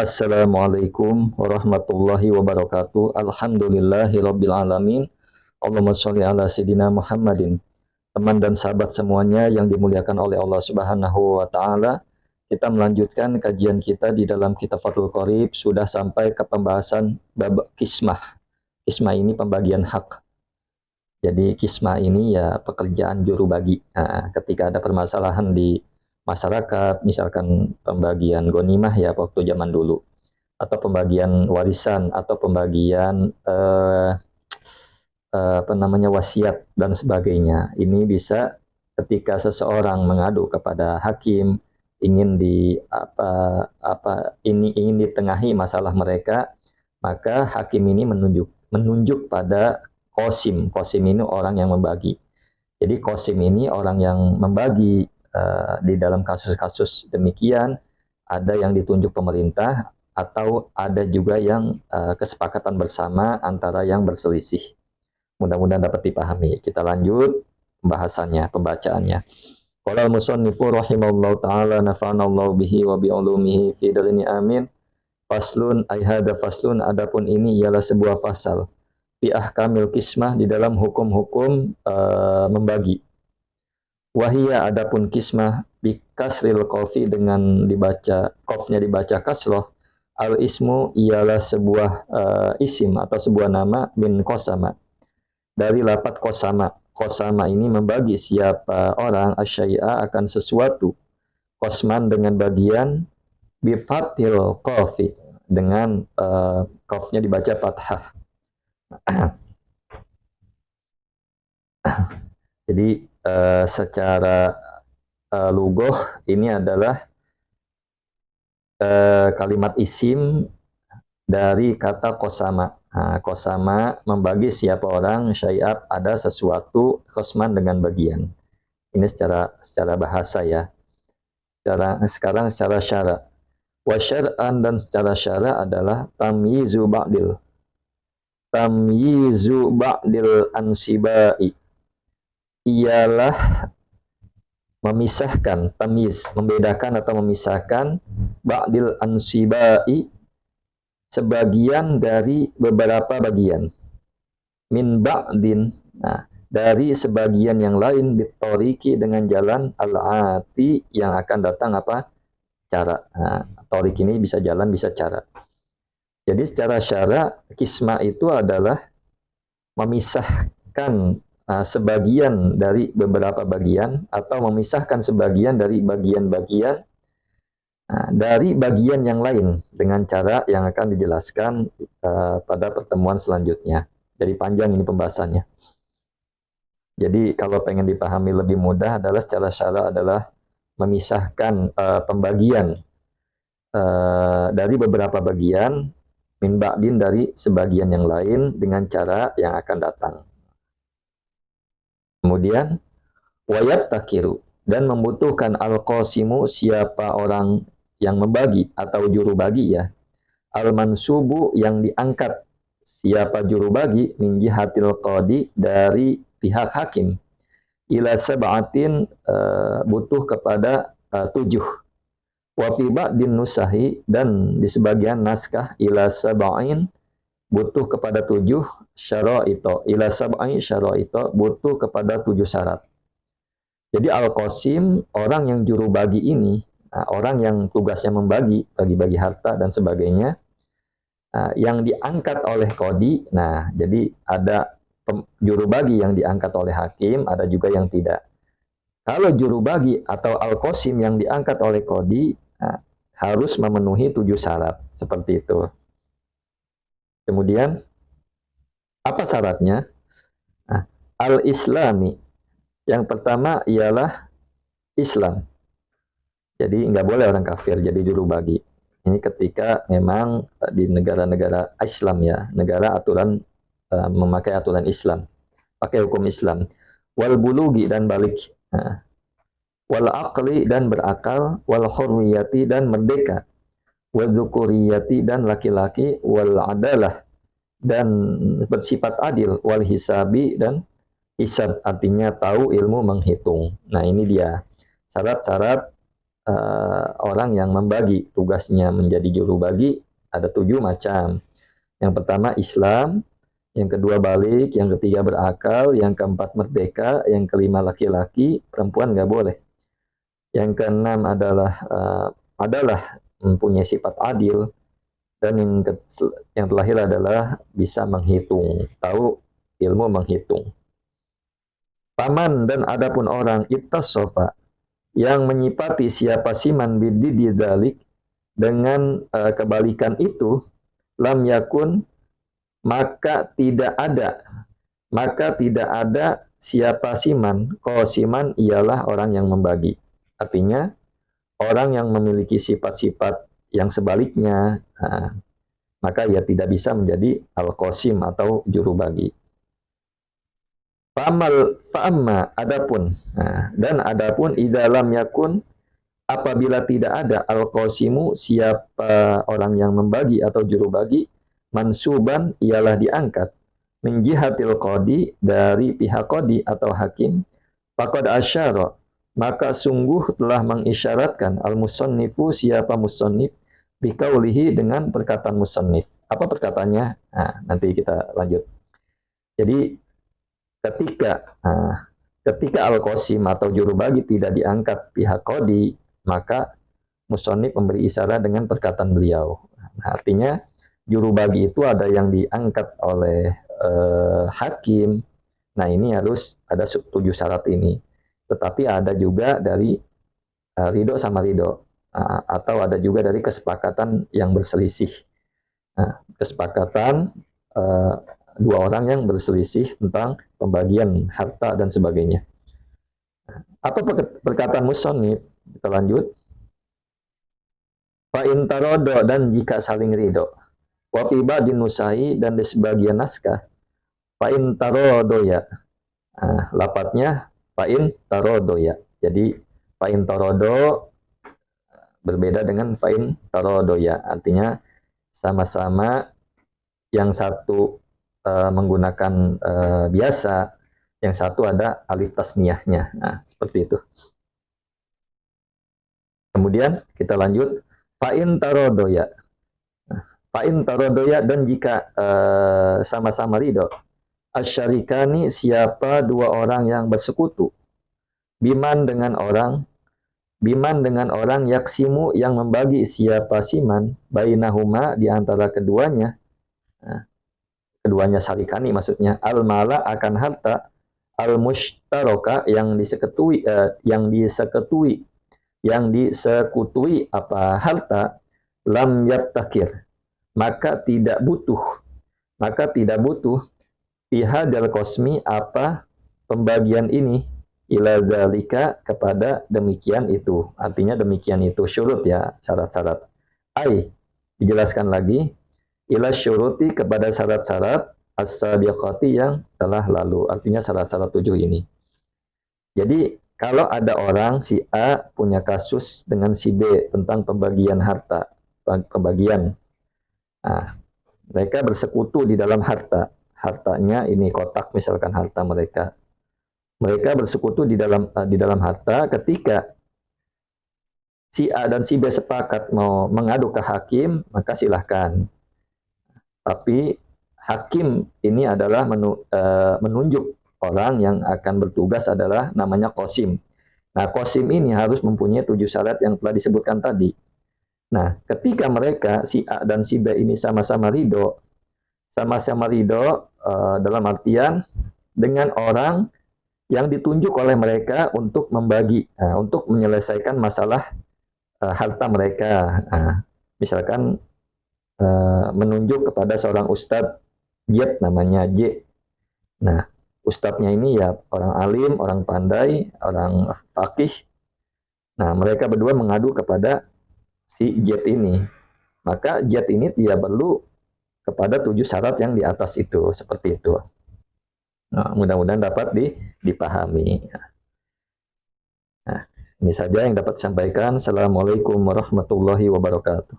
Assalamualaikum warahmatullahi wabarakatuh. Alhamdulillahirabbil alamin. Allahumma sholli ala sayidina Muhammadin. Teman dan sahabat semuanya yang dimuliakan oleh Allah Subhanahu wa taala, kita melanjutkan kajian kita di dalam kitab Fathul Qorib, sudah sampai ke pembahasan bab kismah. Kismah ini pembagian hak. Jadi kismah ini ya pekerjaan juru bagi. Nah, ketika ada permasalahan di masyarakat, misalkan pembagian gonimah ya waktu zaman dulu, atau pembagian warisan, atau pembagian wasiat dan sebagainya. Ini bisa ketika seseorang mengadu kepada hakim, ingin ingin ditengahi masalah mereka, maka hakim ini menunjuk pada qasim. Qasim ini orang yang membagi. Jadi qasim ini orang yang membagi. Di dalam kasus-kasus demikian ada yang ditunjuk pemerintah, atau ada juga yang kesepakatan bersama antara yang berselisih. Mudah-mudahan dapat dipahami. Kita lanjut pembahasannya, pembacaannya. Qala al-musannifu rahimahullahu ta'ala nafa'anallahu bihi wa bi'ulumihi fi darini amin. Faslun ay hadza faslun, adapun ini ialah sebuah fasal fi ahkamil kismah, di dalam hukum-hukum membagi. Wahia, adapun kismah, bi kasril qafi, dengan dibaca qafnya dibaca kasroh. Al ismu ialah sebuah isim atau sebuah nama, min qasama, dari lapat qasama. Qasama ini membagi siapa orang, asyai'a akan sesuatu, qasman dengan bagian, bi fathil qafi, dengan qafnya dibaca fathah. Jadi secara lugoh ini adalah kalimat isim dari kata qasama. Nah, qasama membagi siapa orang, syai'at ada sesuatu, qasman dengan bagian. Ini secara bahasa ya. Sekarang secara syara. Wa syar'an, dan secara syara adalah tamyizu ba'dil. Tamyizu ba'dil ansibai, ialah memisahkan, tamyiz, membedakan atau memisahkan, ba'dil ansibai, sebagian dari beberapa bagian, min ba'din, nah, dari sebagian yang lain, bitoriki, dengan jalan, al-ati, yang akan datang cara. Nah, torik ini bisa jalan, bisa cara. Jadi secara syara, kismah itu adalah memisahkan sebagian dari beberapa bagian, atau memisahkan sebagian dari bagian-bagian dari bagian yang lain, dengan cara yang akan dijelaskan pada pertemuan selanjutnya. Jadi panjang ini pembahasannya. Jadi kalau pengen dipahami lebih mudah adalah secara syara adalah memisahkan pembagian dari beberapa bagian, min ba'din, dari sebagian yang lain, dengan cara yang akan datang. Kemudian wayat takiru, dan membutuhkan al-qasimu, siapa orang yang membagi atau juru bagi ya, al-mansubu, yang diangkat, siapa juru bagi, min jihatil qadi, dari pihak hakim, ila sab'atin, butuh kepada 7, wa fi ba'din nusahi, dan di sebagian naskah, ila sab'ain, butuh kepada 7, syara'ito, ila sab'ain syara'ito, butuh kepada 7 syarat. Jadi al-qasim, orang yang juru bagi ini, orang yang tugasnya membagi, bagi-bagi harta dan sebagainya, yang diangkat oleh qadi. Nah, jadi ada juru bagi yang diangkat oleh hakim, ada juga yang tidak. Kalau juru bagi atau al-qasim yang diangkat oleh qadi, harus memenuhi 7 syarat, seperti itu. Kemudian, apa syaratnya? Al-islami, yang pertama ialah Islam. Jadi nggak boleh orang kafir jadi juru bagi. Ini ketika memang di negara-negara Islam ya, negara aturan memakai aturan Islam, pakai hukum Islam. Wal bulugi, dan balik. Wal aqli, dan berakal. Wal hurriyati, dan merdeka. Wal dzukuriyati, dan laki-laki. Wal adalah, dan bersifat adil. Wal hisabi, dan hisab, artinya tahu ilmu menghitung. Nah, ini dia syarat-syarat orang yang membagi, tugasnya menjadi juru bagi ada 7 macam. Yang pertama Islam, yang kedua balik, yang ketiga berakal, yang keempat merdeka, yang kelima laki-laki, perempuan nggak boleh. Yang keenam adalah mempunyai sifat adil, dan yang terakhir adalah bisa menghitung, tahu ilmu menghitung. Paman dan adapun orang ittasofa yang menyifati siapa siman bidididalik dengan kebalikan itu, lam yakun, maka tidak ada siapa siman, qasiman ialah orang yang membagi. Artinya orang yang memiliki sifat-sifat yang sebaliknya, maka ia tidak bisa menjadi al-qasim atau juru bagi. Fa'amma adapun, dan adapun idza lam yakun, apabila tidak ada al-qasimu, siapa orang yang membagi atau juru bagi, mansuban ialah diangkat min jihatil qadi, dari pihak qadi atau hakim, faqad asyara, maka sungguh telah mengisyaratkan al-musannifu, siapa musannif, biqaulihi, dengan perkataan musannif. Apa perkataannya? Nah, nanti kita lanjut. Jadi ketika al-qasim atau juru bagi tidak diangkat pihak qadi, maka musannif memberi isyarat dengan perkataan beliau. Nah, artinya juru bagi itu ada yang diangkat oleh hakim. Nah, ini harus ada 7 syarat ini. Tetapi ada juga dari ridho sama ridho, atau ada juga dari kesepakatan yang berselisih. Kesepakatan dua orang yang berselisih tentang pembagian harta dan sebagainya. Apa perkataan musannif? Kita lanjut. Fa in tarodo, dan jika saling ridho. Wa fi ba'din nusai, dan di sebagian naskah. Fa in tarodo ya. Lapatnya fa in tarodo ya. Jadi fa in tarodo berbeda dengan fa in tarodo ya. Artinya sama-sama, yang satu menggunakan biasa, yang satu ada alif tasniyahnya. Nah, seperti itu. Kemudian kita lanjut, fa'in tarodoya. Fa'in tarodoya, dan jika sama-sama ridho, asyarikani, siapa dua orang yang bersekutu, biman dengan orang yaksimu, yang membagi siapa siman, bainahuma, di antara keduanya. Nah, keduanya syarikani maksudnya, al-mala, akan harta, al-mushtaroka, yang disekutui apa harta, lam yaftakir, maka tidak butuh pihadal kosmi, apa pembagian ini, ila dzalika, kepada demikian itu. Artinya demikian itu syurut ya, syarat-syarat. Dijelaskan lagi, ila syuruti, kepada syarat-syarat as-sabiqati, yang telah lalu. Artinya syarat-syarat 7 ini. Jadi kalau ada orang, si A punya kasus dengan si B tentang pembagian harta, mereka bersekutu di dalam hartanya ini kotak, misalkan harta mereka bersekutu di dalam harta. Ketika si A dan si B sepakat mau mengadu ke hakim, maka silahkan. Tapi hakim ini adalah menunjuk orang yang akan bertugas, adalah namanya qasim. Nah, qasim ini harus mempunyai 7 syarat yang telah disebutkan tadi. Nah, ketika mereka, si A dan si B ini sama-sama ridho dalam artian dengan orang yang ditunjuk oleh mereka untuk membagi, untuk menyelesaikan masalah harta mereka. Misalkan menunjuk kepada seorang ustadz J, namanya J. Nah, ustadznya ini ya orang alim, orang pandai, orang faqih. Nah, mereka berdua mengadu kepada si J ini. Maka J ini tidak perlu kepada 7 syarat yang di atas itu, seperti itu. Nah, mudah-mudahan dapat dipahami. Nah, ini saja yang dapat disampaikan. Assalamualaikum warahmatullahi wabarakatuh.